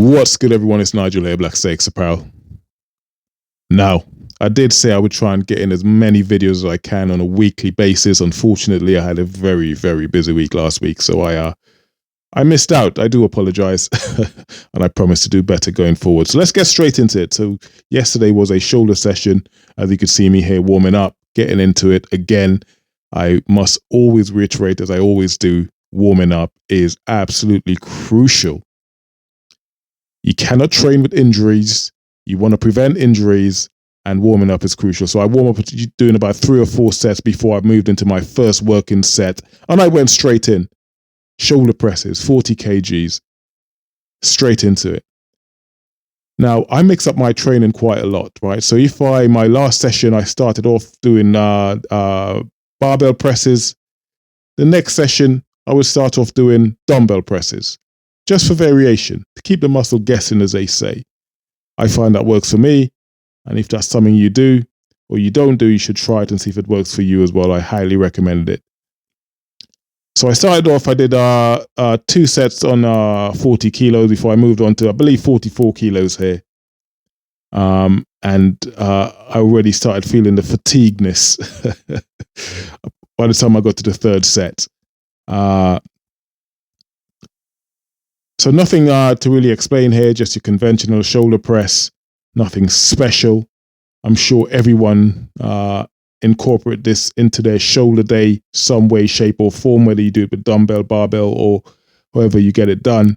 What's good, everyone? It's Nigel here, Black Stakes Apparel. Now, I did say I would try and get in as many videos as I can on a weekly basis. Unfortunately, I had a very, very busy week last week, so I missed out. I do apologize, and I promise to do better going forward. So let's get straight into it. So yesterday was a shoulder session. As you could see me here warming up, getting into it again. I must always reiterate, as I always do, warming up is absolutely crucial. You cannot train with injuries. You want to prevent injuries, and warming up is crucial. So I warm up doing about 3 or 4 sets before I moved into my first working set, and I went straight in. Shoulder presses, 40 kgs, straight into it. Now, I mix up my training quite a lot, right? So my last session, I started off doing barbell presses. The next session, I would start off doing dumbbell presses, just for variation, to keep the muscle guessing, as they say. I find that works for me, and if that's something you do or you don't do, you should try it and see if it works for you as well. I highly recommend it. So I started off, I did 2 sets on 40 kilos before I moved on to, I believe, 44 kilos here. And I already started feeling the fatigueness by the time I got to the 3rd set. So nothing to really explain here, just your conventional shoulder press, nothing special. I'm sure everyone incorporate this into their shoulder day some way, shape or form, whether you do it with dumbbell, barbell, or however you get it done.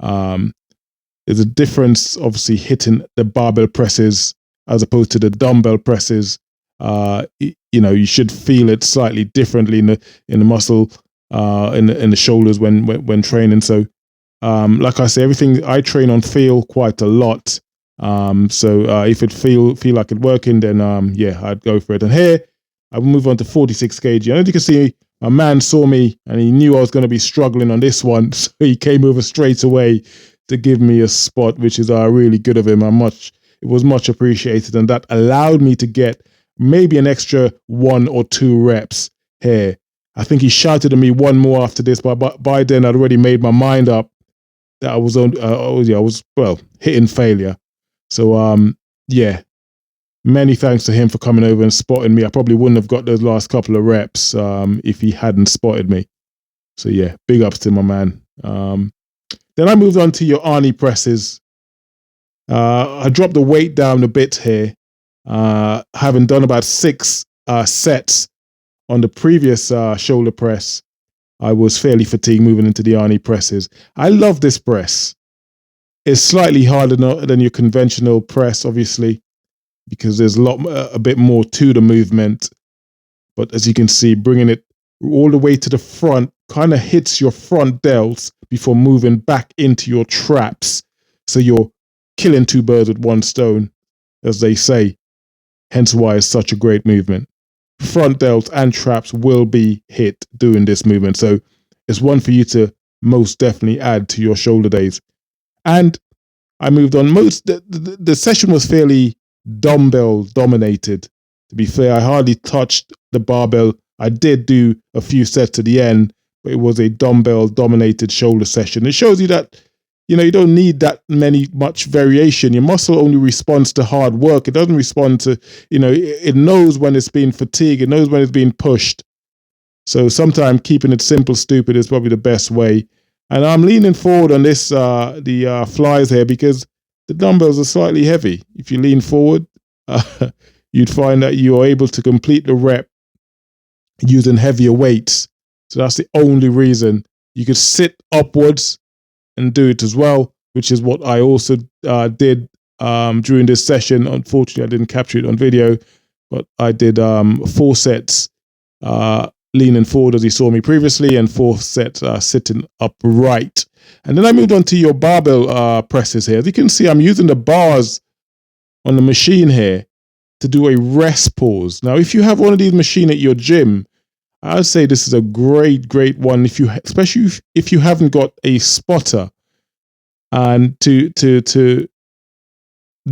There's a difference, obviously, hitting the barbell presses as opposed to the dumbbell presses. You should feel it slightly differently in the muscle, in the shoulders when training. So like I say, everything I train on feel quite a lot. So if it feel like it working, then I'd go for it. And here I will move on to 46 kg. And as you can see, my man saw me and he knew I was going to be struggling on this one, so he came over straight away to give me a spot, which is really good of him. It was much appreciated, and that allowed me to get maybe an extra 1 or 2 reps here. I think he shouted at me one more after this, but by then I'd already made my mind up that I was hitting failure. So many thanks to him for coming over and spotting me. I probably wouldn't have got those last couple of reps if he hadn't spotted me. So yeah, big ups to my man. Then I moved on to your Arnie presses. I dropped the weight down a bit here, having done about 6 sets on the previous shoulder press. I was fairly fatigued moving into the Arnie presses. I love this press. It's slightly harder than your conventional press, obviously, because there's a bit more to the movement. But as you can see, bringing it all the way to the front kind of hits your front delts before moving back into your traps. So you're killing 2 birds with 1 stone, as they say. Hence why it's such a great movement. Front delts and traps will be hit doing this movement. So it's one for you to most definitely add to your shoulder days. And I moved on. The session was fairly dumbbell dominated. To be fair, I hardly touched the barbell. I did do a few sets to the end, but it was a dumbbell dominated shoulder session. It shows you that you don't need that much variation. Your muscle only responds to hard work. It doesn't respond to, it knows when it's being fatigued. It knows when it's being pushed. So sometimes keeping it simple, stupid is probably the best way. And I'm leaning forward on this, the flies here, because the dumbbells are slightly heavy. If you lean forward, you'd find that you are able to complete the rep using heavier weights. So that's the only reason. You could sit upwards and do it as well, which is what I also did during this session. Unfortunately, I didn't capture it on video, but I did 4 sets leaning forward as you saw me previously, and 4 sets sitting upright. And then I moved on to your barbell presses here. As you can see, I'm using the bars on the machine here to do a rest pause. Now, if you have one of these machines at your gym, I'd say this is a great one, especially if you haven't got a spotter, and to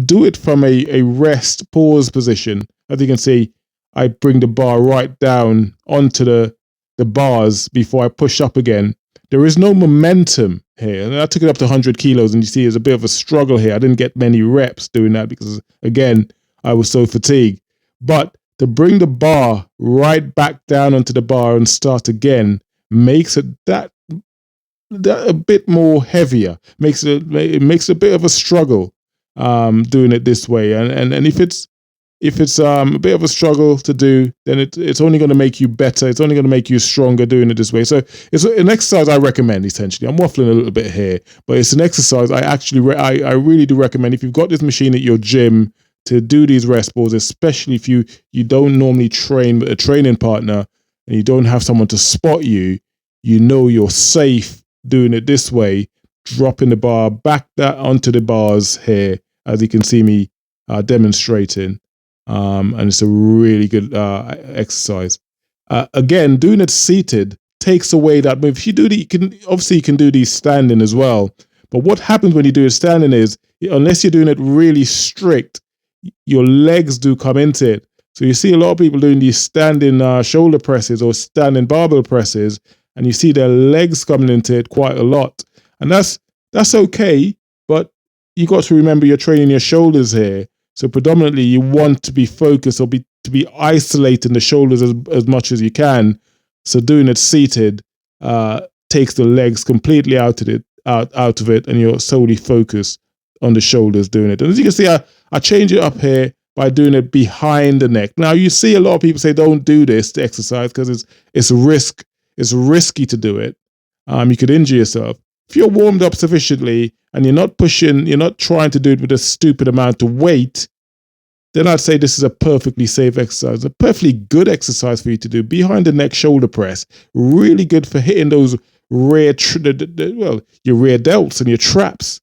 do it from a rest pause position. As you can see, I bring the bar right down onto the bars before I push up again there is no momentum here. And I took it up to 100 kilos, and you see there's a bit of a struggle here. I didn't get many reps doing that because, again, I was so fatigued. But to bring the bar right back down onto the bar and start again makes it that a bit more heavier. It makes a bit of a struggle doing it this way. And if it's a bit of a struggle to do, then it's only going to make you better. It's only going to make you stronger doing it this way. So it's an exercise I recommend, essentially. I'm waffling a little bit here, but it's an exercise I really do recommend. If you've got this machine at your gym, to do these rest pulls, especially if you don't normally train with a training partner and you don't have someone to spot you, you know you're safe doing it this way, dropping the bar back onto the bars here, as you can see me demonstrating. And it's a really good exercise. Again, doing it seated takes away that move. If you do you can do these standing as well. But what happens when you do it standing is, unless you're doing it really strict, your legs do come into it. So you see a lot of people doing these standing shoulder presses or standing barbell presses, and you see their legs coming into it quite a lot. And that's okay, but you got to remember you're training your shoulders here. So predominantly you want to be focused or to be isolating the shoulders as much as you can. So doing it seated takes the legs completely out of it, and you're solely focused on the shoulders doing it. And as you can see, I change it up here by doing it behind the neck. Now you see a lot of people say don't do this exercise because it's risky to do it. You could injure yourself. If you're warmed up sufficiently and you're not trying to do it with a stupid amount of weight, then I'd say this is a perfectly safe exercise, a perfectly good exercise for you to do. Behind the neck shoulder press, really good for hitting those your rear delts and your traps,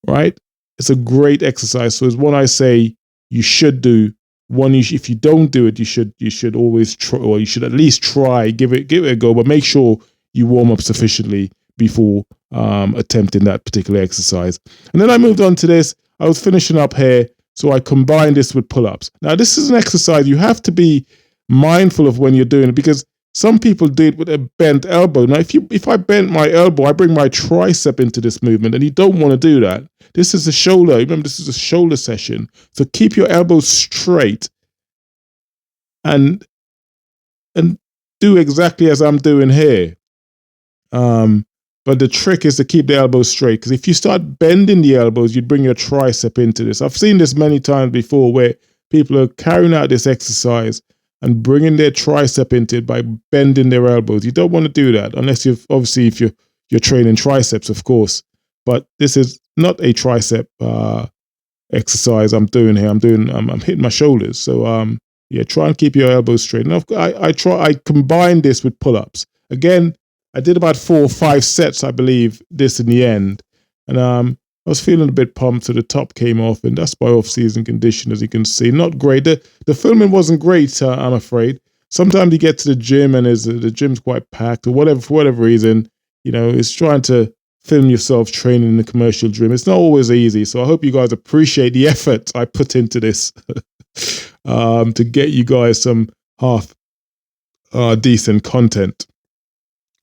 right? It's a great exercise. So it's one I say you should do. If you don't do it, you should always try, or you should at least try, give it a go, but make sure you warm up sufficiently before attempting that particular exercise. And then I moved on to this. I was finishing up here, so I combined this with pull-ups. Now, this is an exercise you have to be mindful of when you're doing it, because some people do it with a bent elbow. Now, if I bent my elbow, I bring my tricep into this movement, and you don't want to do that. This is a shoulder. Remember, this is a shoulder session. So keep your elbows straight and do exactly as I'm doing here. But the trick is to keep the elbows straight, because if you start bending the elbows, you'd bring your tricep into this. I've seen this many times before where people are carrying out this exercise and bringing their tricep into it by bending their elbows. You don't want to do that unless if you're training triceps, of course. But this is not a tricep exercise I'm doing here. I'm hitting my shoulders. So try and keep your elbows straight. And I combine this with pull-ups. Again, I did about 4 or 5 sets, I believe, this in the end. And I was feeling a bit pumped, so the top came off, and that's by off-season condition, as you can see. Not great. The filming wasn't great, I'm afraid. Sometimes you get to the gym and the gym's quite packed, or whatever, for whatever reason, it's trying to film yourself training in the commercial gym. It's not always easy, so I hope you guys appreciate the effort I put into this to get you guys some half decent content.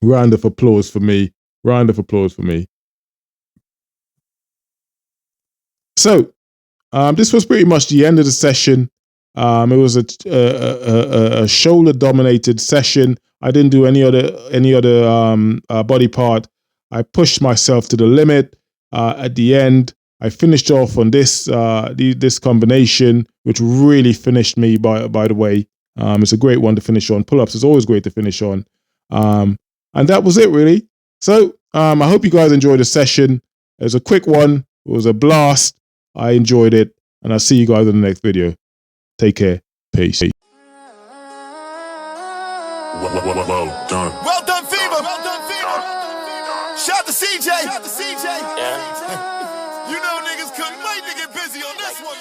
Round of applause for me. Round of applause for me. So, this was pretty much the end of the session. It was a shoulder-dominated session. I didn't do any other body part. I pushed myself to the limit. At the end, I finished off on this combination, which really finished me. By the way, it's a great one to finish on. Pull-ups is always great to finish on. And that was it, really. So I hope you guys enjoyed the session. It was a quick one. It was a blast. I enjoyed it. And I'll see you guys in the next video. Take care. Peace. Well done. Well done, Fever. Well done, Fever. Shout to CJ. Shout to CJ. Yeah. You know niggas couldn't wait to get busy on this one.